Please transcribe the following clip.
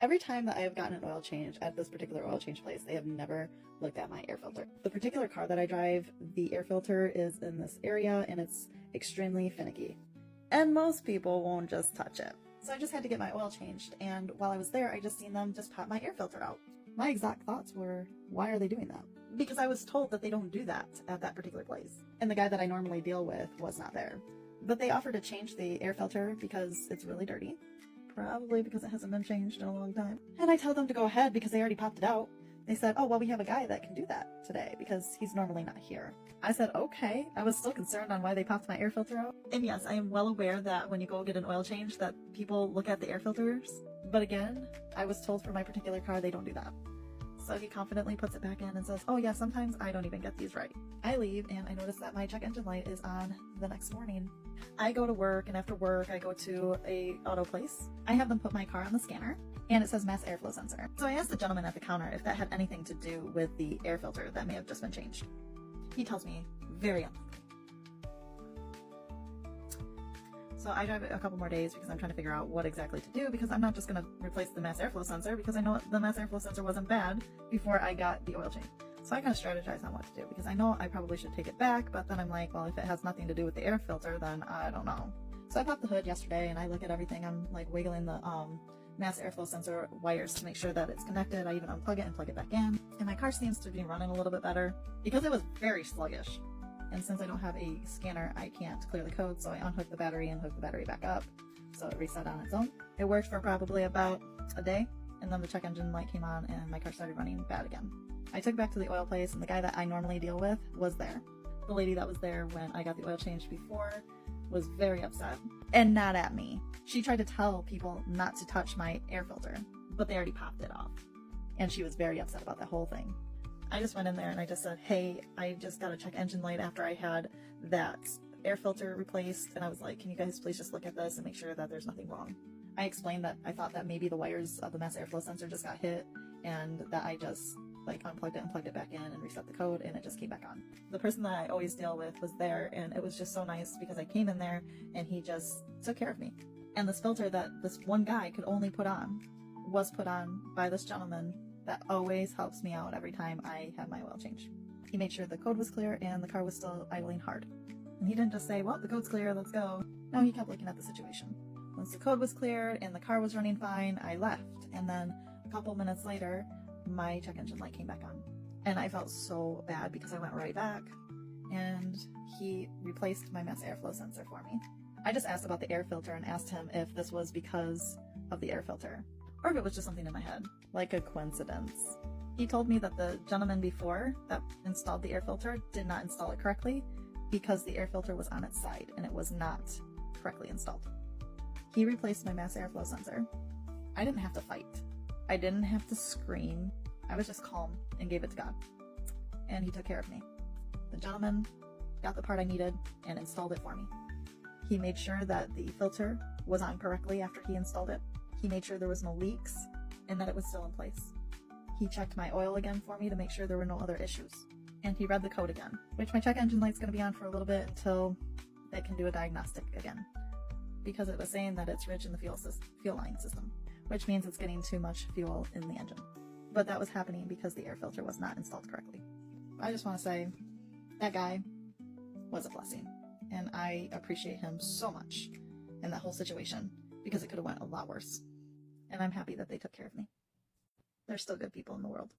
Every time that I have gotten an oil change at this particular oil change place, they have never looked at my air filter. The particular car that I drive, the air filter is in this area and it's extremely finicky. And most people won't just touch it. So I just had to get my oil changed, and while I was there, I just seen them just pop my air filter out. My exact thoughts were, why are they doing that? Because I was told that they don't do that at that particular place. And the guy that I normally deal with was not there. But they offered to change the air filter because it's really dirty. Probably because it hasn't been changed in a long time. And I tell them to go ahead because they already popped it out. They said, oh, well, we have a guy that can do that today because he's normally not here. I said, okay. I was still concerned on why they popped my air filter out. And yes, I am well aware that when you go get an oil change that people look at the air filters. But again, I was told for my particular car, they don't do that. So he confidently puts it back in and says, oh yeah, sometimes I don't even get these right. I leave and I notice that my check engine light is on the next morning. I go to work, and after work I go to a auto place. I have them put my car on the scanner and it says mass airflow sensor. So I asked the gentleman at the counter if that had anything to do with the air filter that may have just been changed. He tells me very unlikely. So I drive it a couple more days because I'm trying to figure out what exactly to do, because I'm not just going to replace the mass airflow sensor because I know the mass airflow sensor wasn't bad before I got the oil change. So I kind of strategize on what to do because I know I probably should take it back, but then I'm like, well, if it has nothing to do with the air filter, then I don't know. So I popped the hood yesterday and I look at everything. I'm like wiggling the mass airflow sensor wires to make sure that it's connected. I even unplug it and plug it back in. And my car seems to be running a little bit better because it was very sluggish. And since I don't have a scanner, I can't clear the code, so I unhooked the battery and hooked the battery back up. So it reset on its own. It worked for probably about a day, and then the check engine light came on and my car started running bad again. I took it back to the oil place, and the guy that I normally deal with was there. The lady that was there when I got the oil changed before was very upset, and not at me. She tried to tell people not to touch my air filter, but they already popped it off. And she was very upset about the whole thing. I just went in there and I just said, hey, I just got a check engine light after I had that air filter replaced. And I was like, can you guys please just look at this and make sure that there's nothing wrong? I explained that I thought that maybe the wires of the mass airflow sensor just got hit and that I just like unplugged it and plugged it back in and reset the code and it just came back on. The person that I always deal with was there, and it was just so nice because I came in there and he just took care of me. And this filter that this one guy could only put on was put on by this gentleman that always helps me out every time I have my oil change. He made sure the code was clear and the car was still idling hard. And he didn't just say, well, the code's clear, let's go. No, he kept looking at the situation. Once the code was cleared and the car was running fine, I left. And then a couple minutes later, my check engine light came back on. And I felt so bad because I went right back and he replaced my mass airflow sensor for me. I just asked about the air filter and asked him if this was because of the air filter, or if it was just something in my head, like a coincidence. He told me that the gentleman before that installed the air filter did not install it correctly because the air filter was on its side and it was not correctly installed. He replaced my mass airflow sensor. I didn't have to fight. I didn't have to scream. I was just calm and gave it to God. And he took care of me. The gentleman got the part I needed and installed it for me. He made sure that the filter was on correctly after he installed it. He made sure there was no leaks and that it was still in place. He checked my oil again for me to make sure there were no other issues. And he read the code again, which my check engine light's going to be on for a little bit until it can do a diagnostic again, because it was saying that it's rich in the fuel line system, which means it's getting too much fuel in the engine. But that was happening because the air filter was not installed correctly. I just want to say that guy was a blessing, and I appreciate him so much in that whole situation because it could have went a lot worse. And I'm happy that they took care of me. There's still good people in the world.